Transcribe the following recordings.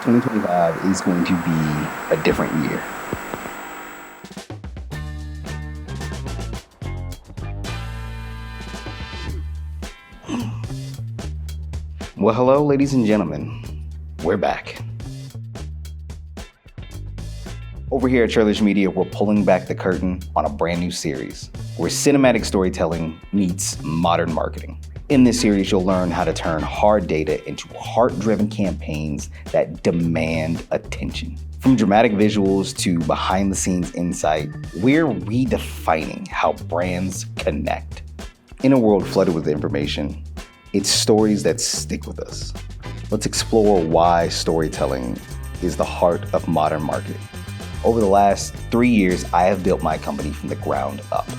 2025 is going to be a different year. Well, hello, ladies and gentlemen. We're back. Over here at Churlish Media, we're pulling back the curtain on a brand new series where cinematic storytelling meets modern marketing. In this series, you'll learn how to turn hard data into heart-driven campaigns that demand attention. From dramatic visuals to behind-the-scenes insight, we're redefining how brands connect. In a world flooded with information, it's stories that stick with us. Let's explore why storytelling is the heart of modern marketing. Over the last 3 years, I have built my company from the ground up.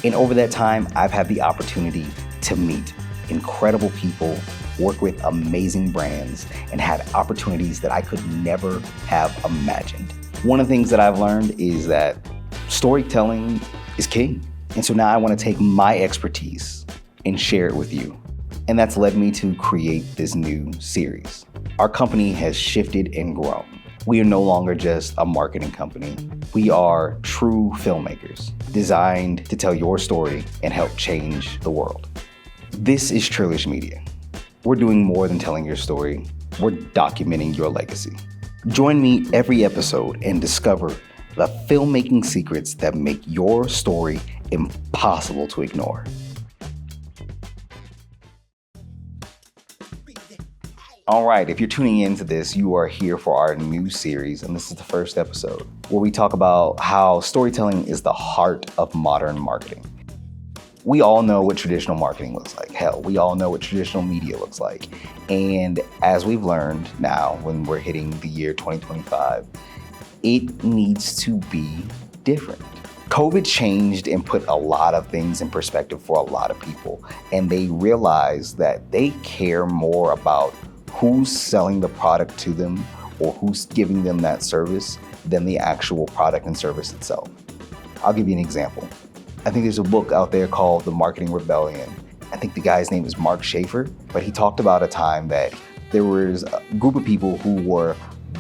And over that time, I've had the opportunity to meet incredible people, work with amazing brands, and have opportunities that I could never have imagined. One of the things that I've learned is that storytelling is king. And so now I want to take my expertise and share it with you. And that's led me to create this new series. Our company has shifted and grown. We are no longer just a marketing company. We are true filmmakers, designed to tell your story and help change the world. This is Churlish Media. We're doing more than telling your story. We're documenting your legacy. Join me every episode and discover the filmmaking secrets that make your story impossible to ignore. All right, if you're tuning into this, you are here for our new series, and this is the first episode where we talk about how storytelling is the heart of modern marketing. We all know what traditional marketing looks like. Hell, we all know what traditional media looks like. And as we've learned now, when we're hitting the year 2025, it needs to be different. COVID changed and put a lot of things in perspective for a lot of people. And they realized that they care more about who's selling the product to them or who's giving them that service than the actual product and service itself. I'll give you an example. I think there's a book out there called The Marketing Rebellion. I think the guy's name is Mark Schaefer, but he talked about a time that there was a group of people who were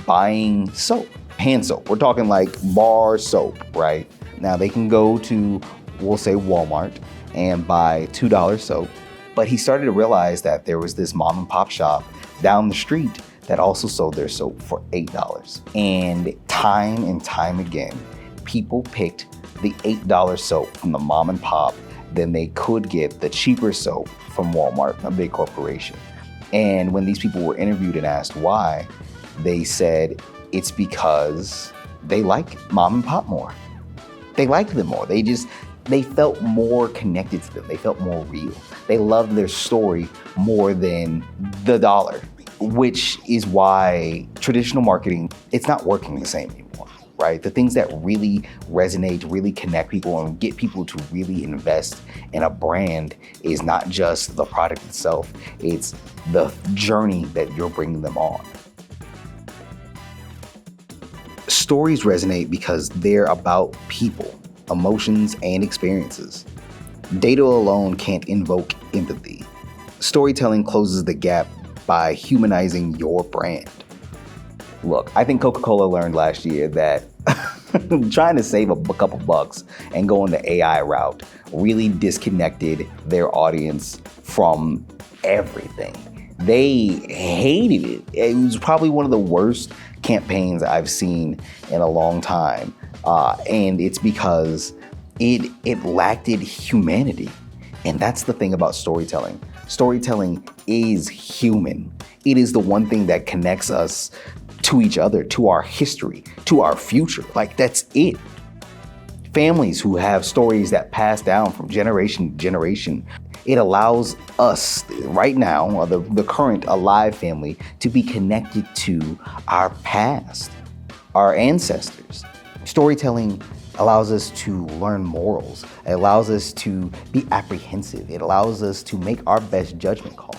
buying soap, hand soap. We're talking like bar soap, right? Now they can go to, we'll say Walmart, and buy $2 soap. But he started to realize that there was this mom and pop shop down the street that also sold their soap for $8. And time again, people picked the $8 soap from the mom and pop than they could get the cheaper soap from Walmart, a big corporation. And when these people were interviewed and asked why, they said it's because they like mom and pop more. They liked them more. They felt more connected to them. They felt more real. They loved their story more than the dollar, which is why traditional marketing, it's not working the same anymore, right? The things that really resonate, really connect people and get people to really invest in a brand is not just the product itself, it's the journey that you're bringing them on. Stories resonate because they're about people, emotions, and experiences. Data alone can't invoke empathy. Storytelling closes the gap by humanizing your brand. Look, I think Coca-Cola learned last year that trying to save a couple bucks and going the AI route really disconnected their audience from everything. They hated it. It was probably one of the worst campaigns I've seen in a long time. And it's because it lacked humanity. And that's the thing about storytelling. Storytelling is human. It is the one thing that connects us to each other, to our history, to our future. Like, that's it. Families who have stories that pass down from generation to generation, it allows us right now, or the current alive family, to be connected to our past, our ancestors. Storytelling allows us to learn morals. It allows us to be apprehensive. It allows us to make our best judgment call,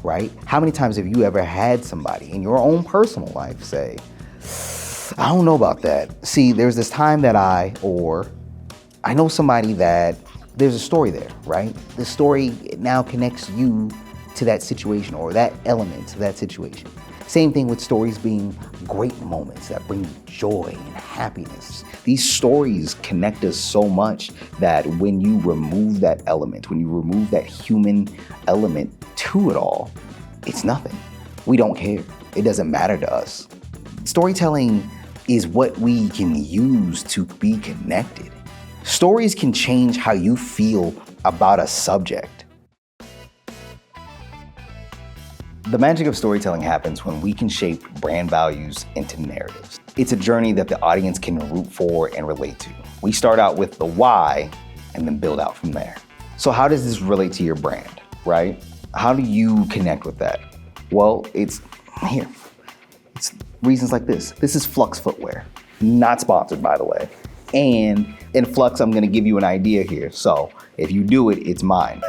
right? How many times have you ever had somebody in your own personal life say, I don't know about that. See, there's this time that I I know somebody that there's a story there, right? The story now connects you to that situation or that element to that situation. Same thing with stories being great moments that bring joy and happiness. These stories connect us so much that when you remove that element, when you remove that human element to it all, it's nothing. We don't care. It doesn't matter to us. Storytelling is what we can use to be connected. Stories can change how you feel about a subject. The magic of storytelling happens when we can shape brand values into narratives. It's a journey that the audience can root for and relate to. We start out with the why and then build out from there. So how does this relate to your brand, right? How do you connect with that? Well, it's here. It's reasons like this. This is Flux Footwear. Not sponsored, by the way. And in Flux, I'm gonna give you an idea here. So if you do it, it's mine.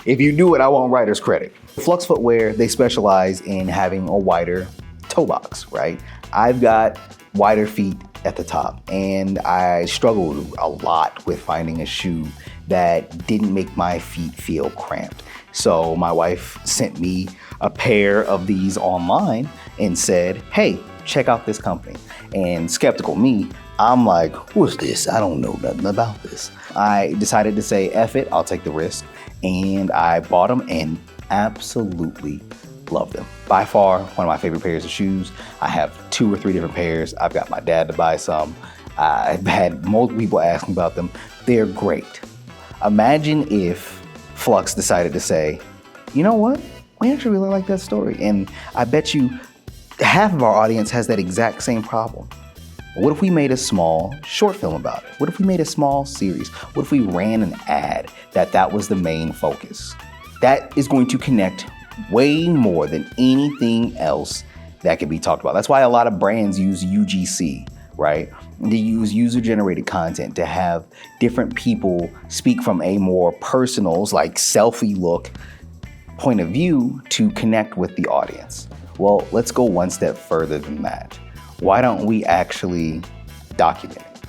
If you do it, I want writer's credit. Flux Footwear, they specialize in having a wider toe box, right? I've got wider feet at the top, and I struggled a lot with finding a shoe that didn't make my feet feel cramped. So my wife sent me a pair of these online and said, hey, check out this company. And skeptical me, I'm like, what's this? I don't know nothing about this. I decided to say, F it, I'll take the risk. And I bought them and absolutely loved them. By far, one of my favorite pairs of shoes. I have 2 or 3 different pairs. I've got my dad to buy some. I've had multiple people ask me about them. They're great. Imagine if Flux decided to say, you know what? We actually really like that story. And I bet you half of our audience has that exact same problem. What if we made a small short film about it? What if we made a small series? What if we ran an ad that was the main focus? That is going to connect way more than anything else that can be talked about. That's why a lot of brands use UGC, right? They use user-generated content to have different people speak from a more personal, like selfie look point of view to connect with the audience. Well, let's go one step further than that. Why don't we actually document it?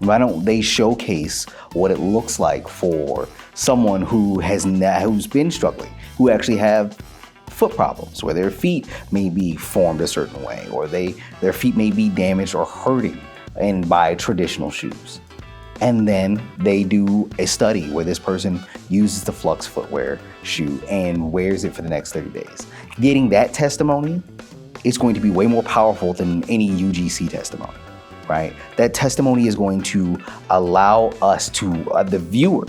Why don't they showcase what it looks like for someone who's been struggling, who actually have foot problems, where their feet may be formed a certain way, or their feet may be damaged or hurting and by traditional shoes. And then they do a study where this person uses the Flux Footwear shoe and wears it for the next 30 days. Getting that testimony is going to be way more powerful than any UGC testimony, right? That testimony is going to allow us the viewer,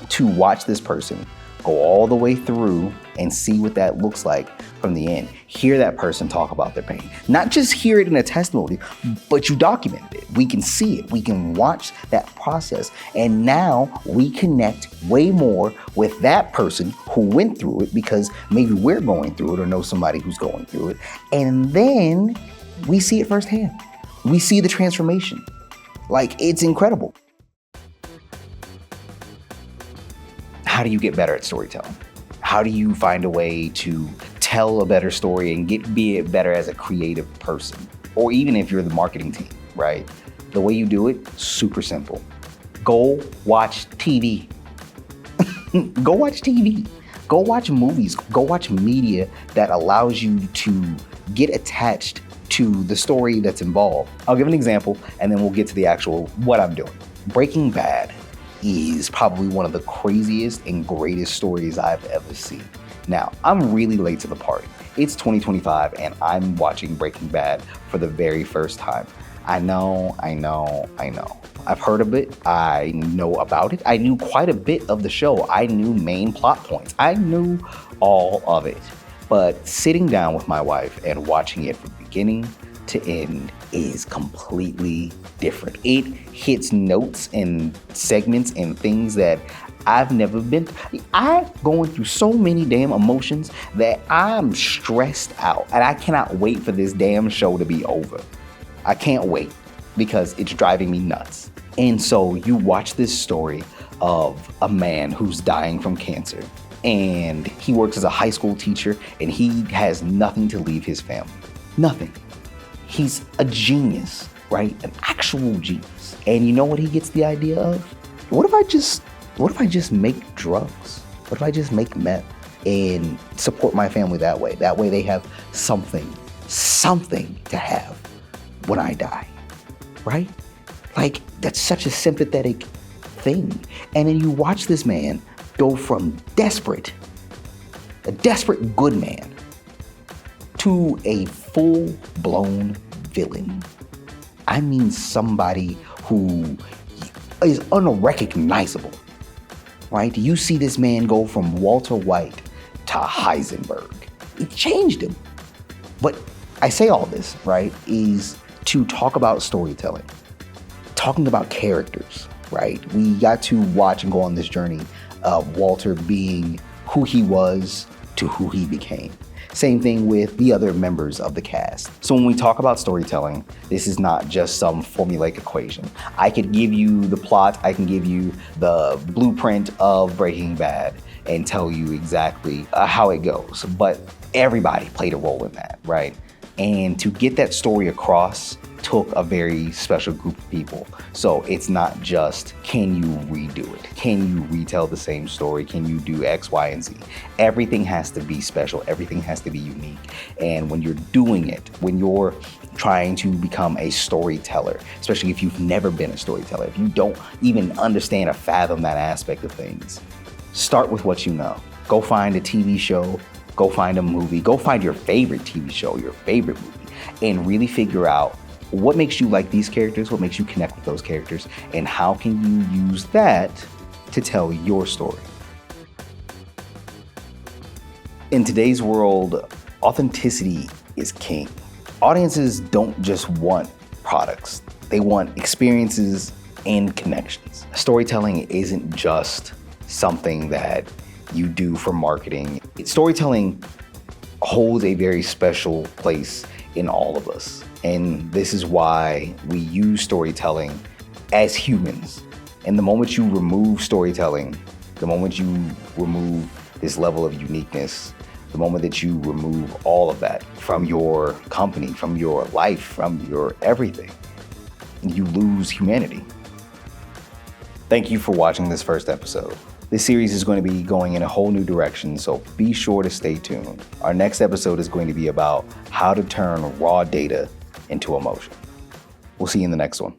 to watch this person go all the way through and see what that looks like from the end. Hear that person talk about their pain. Not just hear it in a testimony, but you documented it. We can see it. We can watch that process. And now we connect way more with that person who went through it because maybe we're going through it or know somebody who's going through it. And then we see it firsthand. We see the transformation. Like, it's incredible. How do you get better at storytelling? How do you find a way to tell a better story and be better as a creative person? Or even if you're the marketing team, right? The way you do it, super simple. Go watch TV. Go watch TV. Go watch movies. Go watch media that allows you to get attached to the story that's involved. I'll give an example and then we'll get to the actual what I'm doing. Breaking Bad is probably one of the craziest and greatest stories I've ever seen. Now, I'm really late to the party. It's 2025 and I'm watching Breaking Bad for the very first time. I know. I've heard of it. I know about it. I knew quite a bit of the show. I knew main plot points. I knew all of it. But sitting down with my wife and watching it from beginning to end is completely different. It hits notes and segments and things that I've never been. I'm going through so many damn emotions that I'm stressed out and I cannot wait for this damn show to be over. I can't wait because it's driving me nuts. And so you watch this story of a man who's dying from cancer and he works as a high school teacher and he has nothing to leave his family. Nothing. He's a genius. right? An actual genius. And you know what he gets the idea of? What if I just make drugs? What if I just make meth and support my family that way? That way they have something to have when I die, right? Like, that's such a sympathetic thing. And then you watch this man go from a desperate good man, to a full-blown villain. I mean, somebody who is unrecognizable, right? You see this man go from Walter White to Heisenberg. It changed him. But I say all this, right, is to talk about storytelling, talking about characters, right? We got to watch and go on this journey of Walter being who he was to who he became. Same thing with the other members of the cast. So when we talk about storytelling, this is not just some formulaic equation. I could give you the plot, I can give you the blueprint of Breaking Bad and tell you exactly how it goes, but everybody played a role in that, right? And to get that story across took a very special group of people. So it's not just, can you redo it? Can you retell the same story? Can you do X, Y, and Z? Everything has to be special. Everything has to be unique. And when you're doing it, when you're trying to become a storyteller, especially if you've never been a storyteller, if you don't even understand or fathom that aspect of things, start with what you know. Go find a TV show, go find a movie, go find your favorite TV show, your favorite movie, and really figure out what makes you like these characters, what makes you connect with those characters, and how can you use that to tell your story. In today's world, authenticity is king. Audiences don't just want products, they want experiences and connections. Storytelling isn't just something that you do for marketing. Storytelling holds a very special place in all of us. And this is why we use storytelling as humans. And the moment you remove storytelling, the moment you remove this level of uniqueness, the moment that you remove all of that from your company, from your life, from your everything, you lose humanity. Thank you for watching this first episode. This series is going to be going in a whole new direction, so be sure to stay tuned. Our next episode is going to be about how to turn raw data into emotion. We'll see you in the next one.